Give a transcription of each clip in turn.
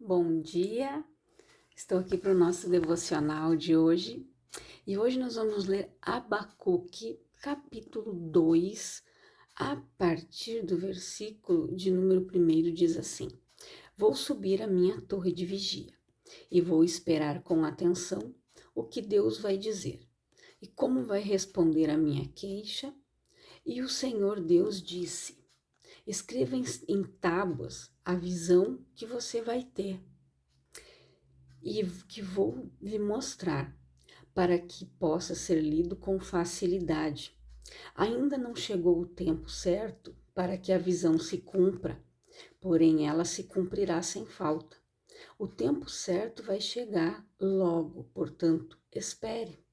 Bom dia, estou aqui para o nosso devocional de hoje e hoje nós vamos ler Abacuque, capítulo 2, a partir do versículo de número 1 diz assim: Vou subir a minha torre de vigia e vou esperar com atenção o que Deus vai dizer e como vai responder a minha queixa. E o Senhor Deus disse: Escreva em tábuas a visão que você vai ter e que vou lhe mostrar, para que possa ser lido com facilidade. Ainda não chegou o tempo certo para que a visão se cumpra, porém ela se cumprirá sem falta. O tempo certo vai chegar logo, portanto, espere.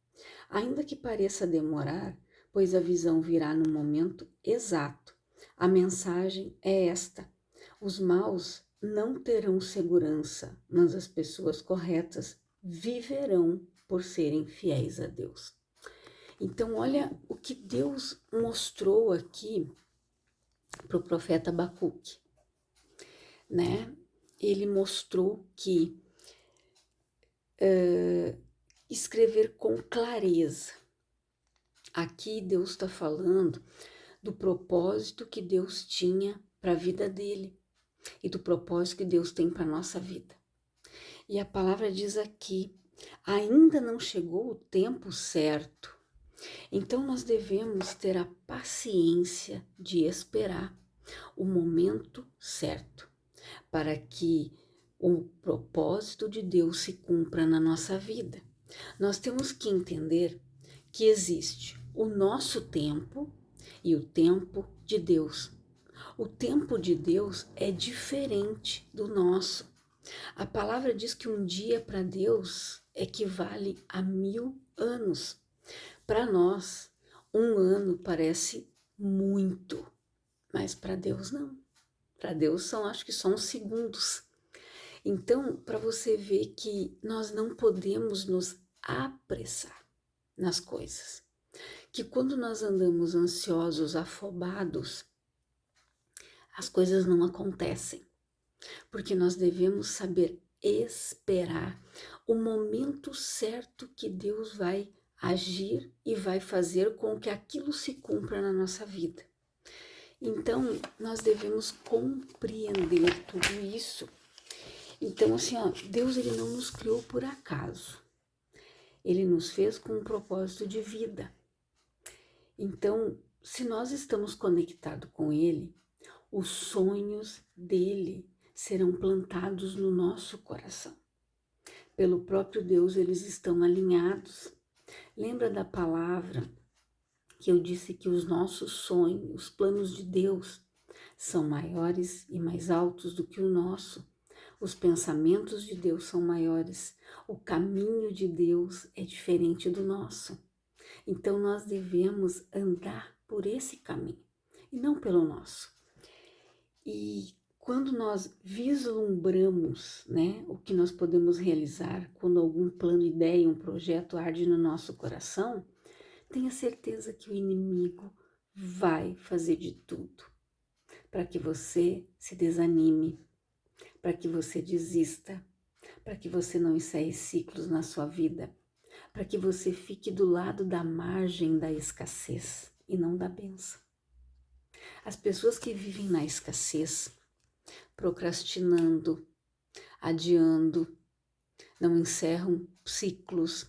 Ainda que pareça demorar, pois a visão virá no momento exato. A mensagem é esta: os maus não terão segurança, mas as pessoas corretas viverão por serem fiéis a Deus. Então, olha o que Deus mostrou aqui para o profeta Abacuque, né? Ele mostrou que escrever com clareza. Aqui Deus está falando do propósito que Deus tinha para a vida dele e do propósito que Deus tem para a nossa vida. E a palavra diz aqui: ainda não chegou o tempo certo. Então nós devemos ter a paciência de esperar o momento certo para que o propósito de Deus se cumpra na nossa vida. Nós temos que entender que existe o nosso tempo e o tempo de Deus. O tempo de Deus é diferente do nosso. A palavra diz que um dia para Deus equivale a 1000 anos. Para nós, um ano parece muito, mas para Deus não. Para Deus acho que são segundos. Então, para você ver que nós não podemos nos apressar nas coisas. Que quando nós andamos ansiosos, afobados, as coisas não acontecem. Porque nós devemos saber esperar o momento certo que Deus vai agir e vai fazer com que aquilo se cumpra na nossa vida. Então, nós devemos compreender tudo isso. Então, assim, Deus ele não nos criou por acaso. Ele nos fez com um propósito de vida. Então, se nós estamos conectados com Ele, os sonhos dele serão plantados no nosso coração. Pelo próprio Deus, eles estão alinhados. Lembra da palavra que eu disse que os nossos sonhos, os planos de Deus, são maiores e mais altos do que o nosso. Os pensamentos de Deus são maiores. O caminho de Deus é diferente do nosso. Então, nós devemos andar por esse caminho e não pelo nosso. E quando nós vislumbramos, né, o que nós podemos realizar, quando algum plano, ideia, um projeto arde no nosso coração, tenha certeza que o inimigo vai fazer de tudo para que você se desanime, para que você desista, para que você não encerre ciclos na sua vida, para que você fique do lado da margem da escassez e não da bênção. As pessoas que vivem na escassez, procrastinando, adiando, não encerram ciclos,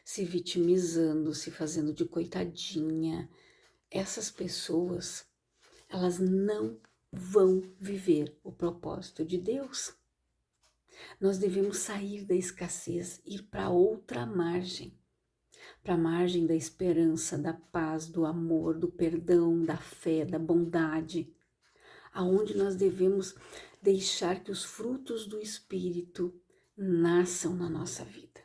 se vitimizando, se fazendo de coitadinha. Essas pessoas, elas não vão viver o propósito de Deus. Nós devemos sair da escassez, ir para outra margem, para a margem da esperança, da paz, do amor, do perdão, da fé, da bondade, aonde nós devemos deixar que os frutos do Espírito nasçam na nossa vida.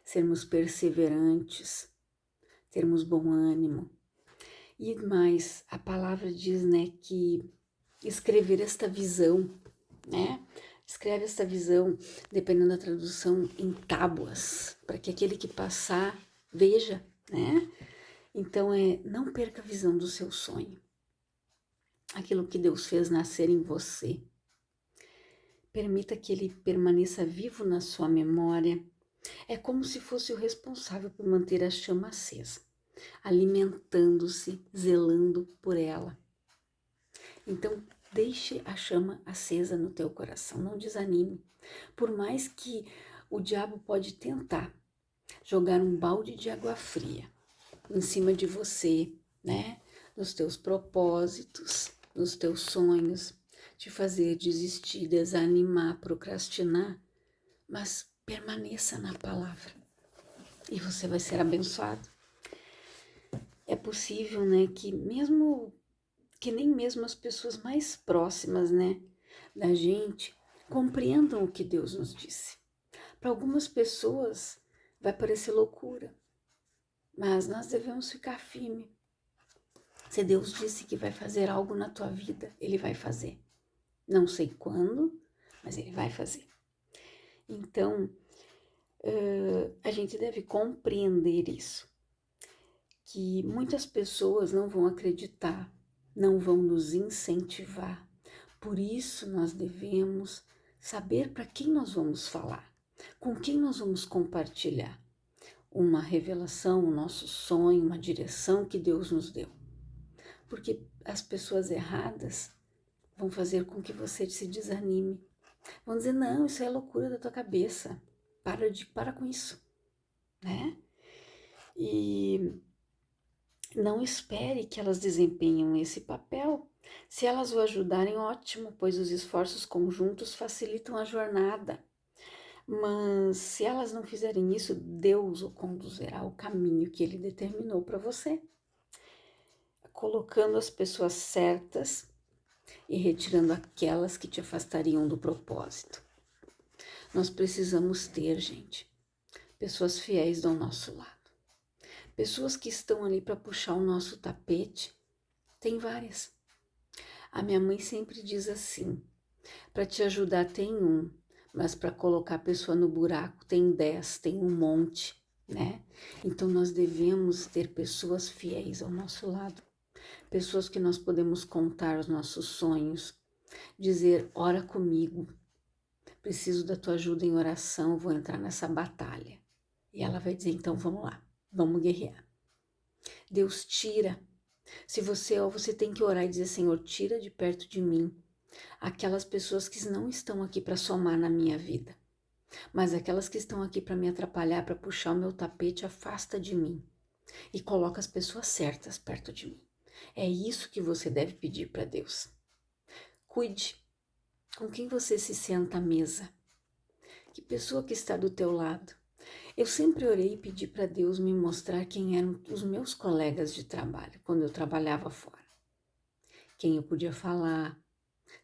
Sermos perseverantes, termos bom ânimo. E mais, a palavra diz, né, que escrever esta visão, né? Escreve esta visão, dependendo da tradução, em tábuas, para que aquele que passar veja, né? Então, não perca a visão do seu sonho. Aquilo que Deus fez nascer em você. permita que ele permaneça vivo na sua memória. É como se fosse o responsável por manter a chama acesa, alimentando-se, zelando por ela. Então, deixe a chama acesa no teu coração, não desanime. Por mais que o diabo pode tentar jogar um balde de água fria em cima de você, né? Nos teus propósitos, nos teus sonhos, te fazer desistir, desanimar, procrastinar, mas permaneça na palavra e você vai ser abençoado. É possível, né, que nem mesmo as pessoas mais próximas, né, da gente compreendam o que Deus nos disse. Para algumas pessoas vai parecer loucura, mas nós devemos ficar firme. Se Deus disse que vai fazer algo na tua vida, Ele vai fazer. Não sei quando, mas Ele vai fazer. Então, a gente deve compreender isso, que muitas pessoas não vão acreditar, não vão nos incentivar. Por isso, nós devemos saber para quem nós vamos falar, com quem nós vamos compartilhar uma revelação, um nosso sonho, uma direção que Deus nos deu. Porque as pessoas erradas vão fazer com que você se desanime. Vão dizer, não, isso é loucura da tua cabeça. Para com isso, né? E não espere que elas desempenhem esse papel. Se elas o ajudarem, ótimo, pois os esforços conjuntos facilitam a jornada. Mas se elas não fizerem isso, Deus o conduzirá ao caminho que Ele determinou para você, colocando as pessoas certas e retirando aquelas que te afastariam do propósito. Nós precisamos ter, gente, pessoas fiéis ao nosso lado. Pessoas que estão ali para puxar o nosso tapete. Tem várias. A minha mãe sempre diz assim, para te ajudar tem um, mas para colocar a pessoa no buraco tem 10, tem um monte, né? Então nós devemos ter pessoas fiéis ao nosso lado. Pessoas que nós podemos contar os nossos sonhos, dizer, ora comigo, preciso da tua ajuda em oração, vou entrar nessa batalha. E ela vai dizer, então vamos lá, vamos guerrear. Deus tira. Se você tem que orar e dizer, Senhor, tira de perto de mim aquelas pessoas que não estão aqui para somar na minha vida, mas aquelas que estão aqui para me atrapalhar, para puxar o meu tapete, afasta de mim e coloca as pessoas certas perto de mim. É isso que você deve pedir para Deus. Cuide com quem você se senta à mesa. Que pessoa que está do teu lado. Eu sempre orei e pedi para Deus me mostrar quem eram os meus colegas de trabalho, quando eu trabalhava fora. Quem eu podia falar,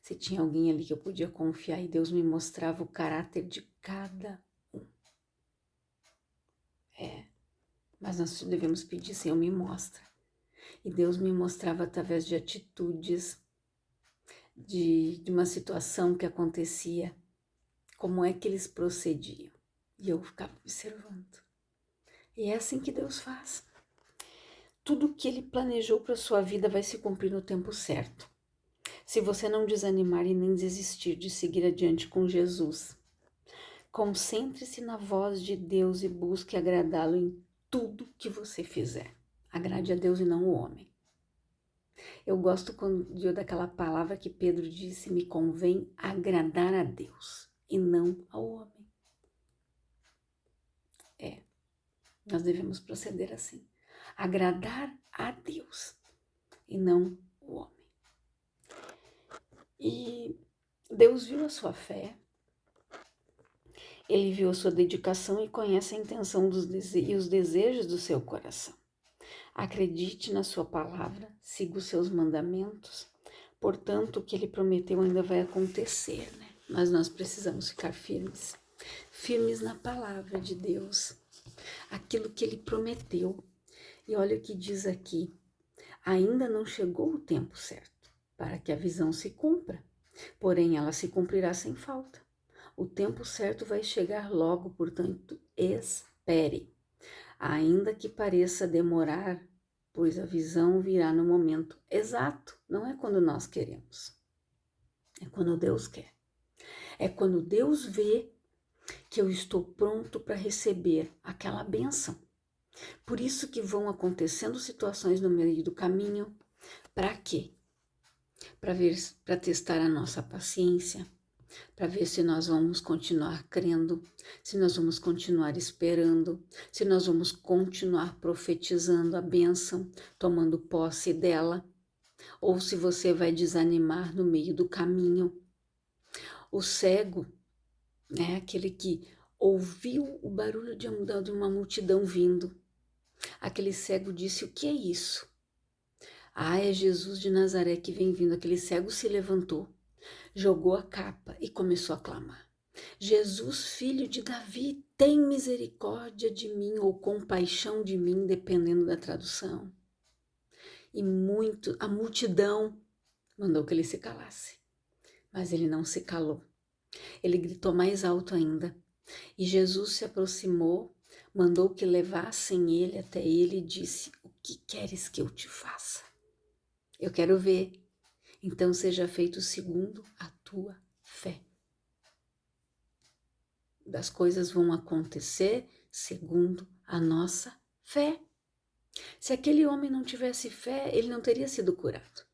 se tinha alguém ali que eu podia confiar, e Deus me mostrava o caráter de cada um. Mas nós devemos pedir, Senhor, me mostra. E Deus me mostrava através de atitudes, de uma situação que acontecia, como é que eles procediam. E eu ficava observando. E é assim que Deus faz. Tudo que Ele planejou para a sua vida vai se cumprir no tempo certo. Se você não desanimar e nem desistir de seguir adiante com Jesus, concentre-se na voz de Deus e busque agradá-lo em tudo que você fizer. Agrade a Deus e não o homem. Eu gosto daquela palavra que Pedro disse, me convém agradar a Deus e não ao homem. Nós devemos proceder assim. Agradar a Deus e não o homem. E Deus viu a sua fé, Ele viu a sua dedicação e conhece a intenção e os desejos do seu coração. Acredite na sua palavra, siga os seus mandamentos, portanto, o que Ele prometeu ainda vai acontecer, né? Mas nós precisamos ficar firmes, firmes na palavra de Deus, aquilo que Ele prometeu. E olha o que diz aqui, ainda não chegou o tempo certo para que a visão se cumpra, porém ela se cumprirá sem falta. O tempo certo vai chegar logo, portanto, espere. Ainda que pareça demorar, pois a visão virá no momento exato, não é quando nós queremos, é quando Deus quer. É quando Deus vê que eu estou pronto para receber aquela bênção. Por isso que vão acontecendo situações no meio do caminho. Para quê? Para testar a nossa paciência, para ver se nós vamos continuar crendo, se nós vamos continuar esperando, se nós vamos continuar profetizando a bênção, tomando posse dela, ou se você vai desanimar no meio do caminho. O cego, né, aquele que ouviu o barulho de uma multidão vindo, aquele cego disse: o que é isso? Ah, é Jesus de Nazaré que vem vindo. Aquele cego se levantou, jogou a capa e começou a clamar: Jesus, filho de Davi, tem misericórdia de mim, ou compaixão de mim, dependendo da tradução. E a multidão mandou que ele se calasse, mas ele não se calou. Ele gritou mais alto ainda, e Jesus se aproximou, mandou que levassem ele até ele e disse: o que queres que eu te faça? Eu quero ver. Então seja feito segundo a tua fé. As coisas vão acontecer segundo a nossa fé. Se aquele homem não tivesse fé, ele não teria sido curado.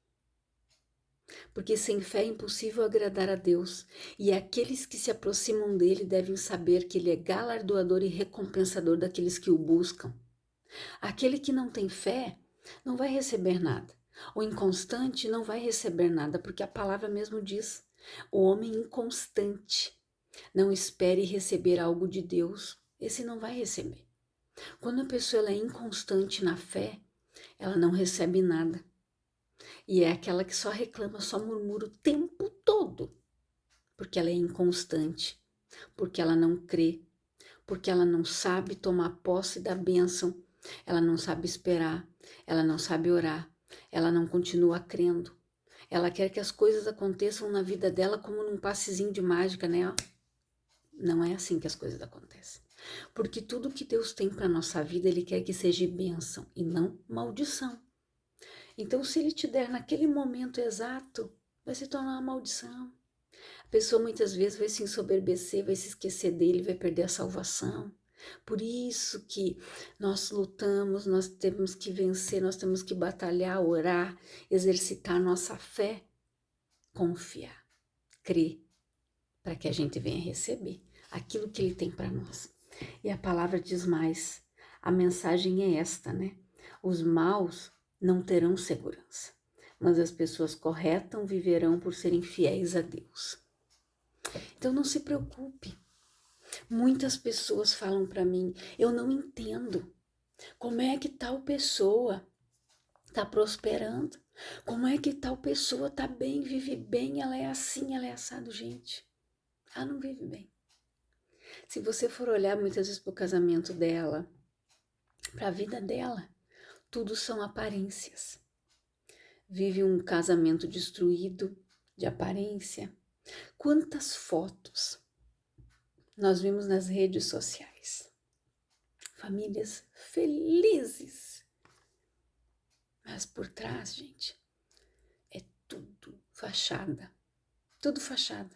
Porque sem fé é impossível agradar a Deus, e aqueles que se aproximam dele devem saber que ele é galardoador e recompensador daqueles que o buscam. Aquele que não tem fé não vai receber nada. O inconstante não vai receber nada, porque a palavra mesmo diz: o homem inconstante não espere receber algo de Deus, esse não vai receber. Quando a pessoa ela é inconstante na fé, ela não recebe nada. E é aquela que só reclama, só murmura o tempo todo, porque ela é inconstante, porque ela não crê, porque ela não sabe tomar posse da bênção, ela não sabe esperar, ela não sabe orar, ela não continua crendo. Ela quer que as coisas aconteçam na vida dela como num passezinho de mágica, né? Não é assim que as coisas acontecem. Porque tudo que Deus tem para nossa vida, Ele quer que seja bênção e não maldição. Então, se Ele te der naquele momento exato, vai se tornar uma maldição. A pessoa muitas vezes vai se ensoberbecer, vai se esquecer dele, vai perder a salvação. Por isso que nós lutamos, nós temos que vencer, nós temos que batalhar, orar, exercitar nossa fé, confiar, crer, para que a gente venha receber aquilo que Ele tem para nós. E a palavra diz mais, a mensagem é esta, né? Os maus não terão segurança, mas as pessoas corretas viverão por serem fiéis a Deus. Então não se preocupe. Muitas pessoas falam para mim: eu não entendo como é que tal pessoa está prosperando, como é que tal pessoa está bem, vive bem, ela é assim, ela é assado. Gente, ela não vive bem. Se você for olhar muitas vezes para o casamento dela, para a vida dela, tudo são aparências. Vive um casamento destruído de aparência. Quantas fotos nós vimos nas redes sociais? Famílias felizes. Mas por trás, gente, é tudo fachada. Tudo fachada.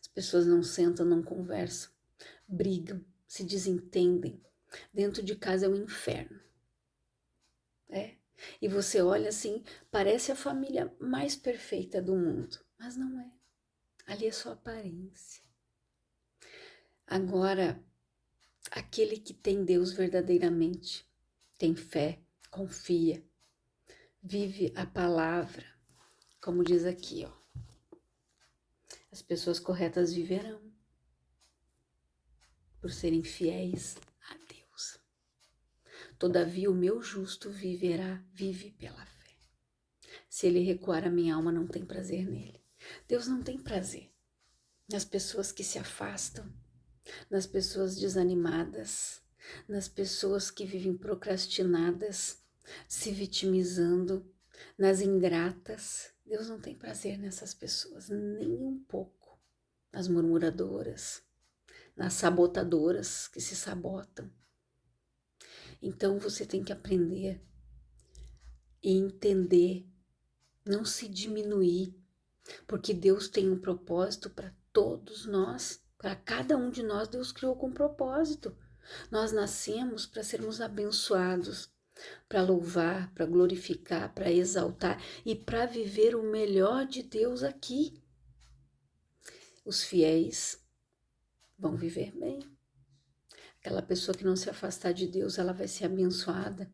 As pessoas não sentam, não conversam, brigam, se desentendem. Dentro de casa é um inferno. E você olha assim, parece a família mais perfeita do mundo. Mas não é. Ali é só aparência. Agora, aquele que tem Deus verdadeiramente, tem fé, confia, vive a palavra, como diz aqui, ó. As pessoas corretas viverão por serem fiéis a Deus. Todavia o meu justo vive pela fé. Se ele recuar, a minha alma não tem prazer nele. Deus não tem prazer nas pessoas que se afastam, nas pessoas desanimadas, nas pessoas que vivem procrastinadas, se vitimizando, nas ingratas. Deus não tem prazer nessas pessoas, nem um pouco. Nas murmuradoras, nas sabotadoras que se sabotam. Então você tem que aprender e entender, não se diminuir, porque Deus tem um propósito para todos nós, para cada um de nós, Deus criou com propósito. Nós nascemos para sermos abençoados, para louvar, para glorificar, para exaltar e para viver o melhor de Deus aqui. Os fiéis vão viver bem. Aquela pessoa que não se afastar de Deus, ela vai ser abençoada.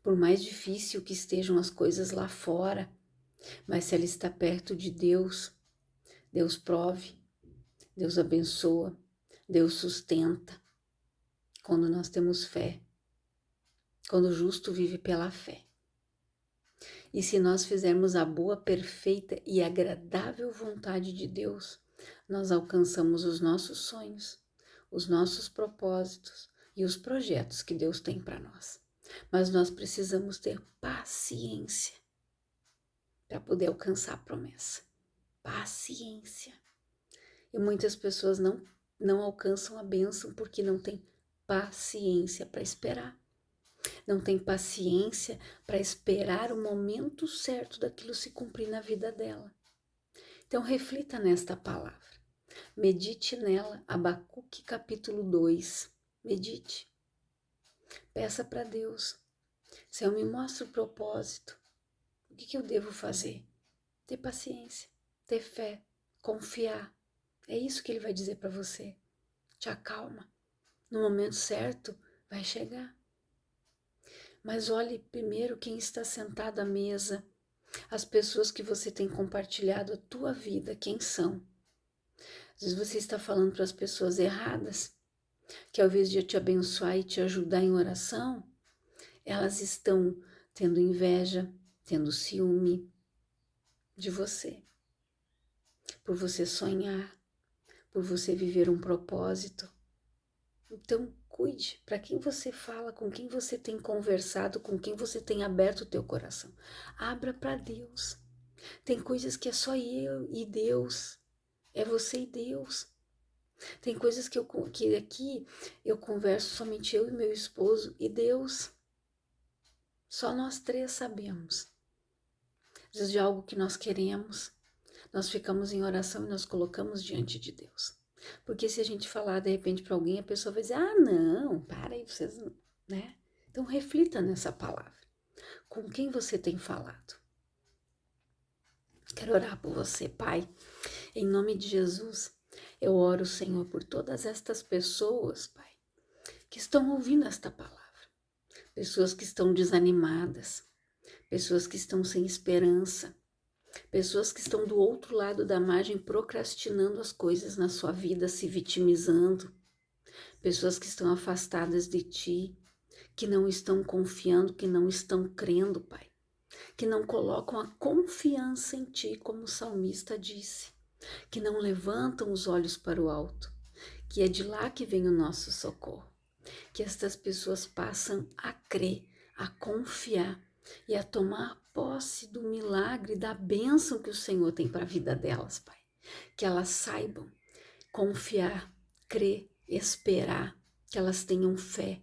Por mais difícil que estejam as coisas lá fora, mas se ela está perto de Deus, Deus prove, Deus abençoa, Deus sustenta. Quando nós temos fé, quando o justo vive pela fé. E se nós fizermos a boa, perfeita e agradável vontade de Deus, nós alcançamos os nossos sonhos, os nossos propósitos e os projetos que Deus tem para nós. Mas nós precisamos ter paciência para poder alcançar a promessa. Paciência. E muitas pessoas não alcançam a bênção porque não têm paciência para esperar. Não tem paciência para esperar o momento certo daquilo se cumprir na vida dela. Então reflita nesta palavra. Medite nela, Abacuque capítulo 2. Medite. Peça para Deus. Senhor, me mostra o propósito. O que eu devo fazer? Ter paciência, ter fé, confiar. É isso que Ele vai dizer para você. Te acalma. No momento certo, vai chegar. Mas olhe primeiro quem está sentado à mesa, as pessoas que você tem compartilhado a tua vida, quem são. Às vezes você está falando para as pessoas erradas, que ao invés de te abençoar e te ajudar em oração, elas estão tendo inveja, tendo ciúme de você, por você sonhar, por você viver um propósito. Então, cuide para quem você fala, com quem você tem conversado, com quem você tem aberto o teu coração. Abra para Deus. Tem coisas que é só eu e Deus. É você e Deus. Tem coisas que aqui eu converso somente eu e meu esposo e Deus. Só nós três sabemos. Às vezes de algo que nós queremos, nós ficamos em oração e nós colocamos diante de Deus. Porque se a gente falar de repente para alguém, a pessoa vai dizer, não, para aí, vocês, né? Então reflita nessa palavra. Com quem você tem falado? Quero orar por você, Pai. Em nome de Jesus, eu oro, Senhor, por todas estas pessoas, Pai, que estão ouvindo esta palavra. Pessoas que estão desanimadas, pessoas que estão sem esperança, pessoas que estão do outro lado da margem procrastinando as coisas na sua vida, se vitimizando. Pessoas que estão afastadas de Ti, que não estão confiando, que não estão crendo, Pai. Que não colocam a confiança em Ti, como o salmista disse. Que não levantam os olhos para o alto, que é de lá que vem o nosso socorro. Que estas pessoas passam a crer, a confiar e a tomar posse do milagre, da bênção que o Senhor tem para a vida delas, Pai. Que elas saibam confiar, crer, esperar, que elas tenham fé,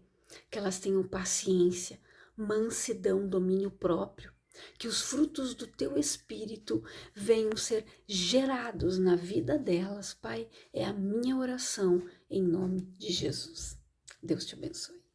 que elas tenham paciência, mansidão, domínio próprio, que os frutos do Teu Espírito venham ser gerados na vida delas, Pai. É a minha oração em nome de Jesus. Deus te abençoe.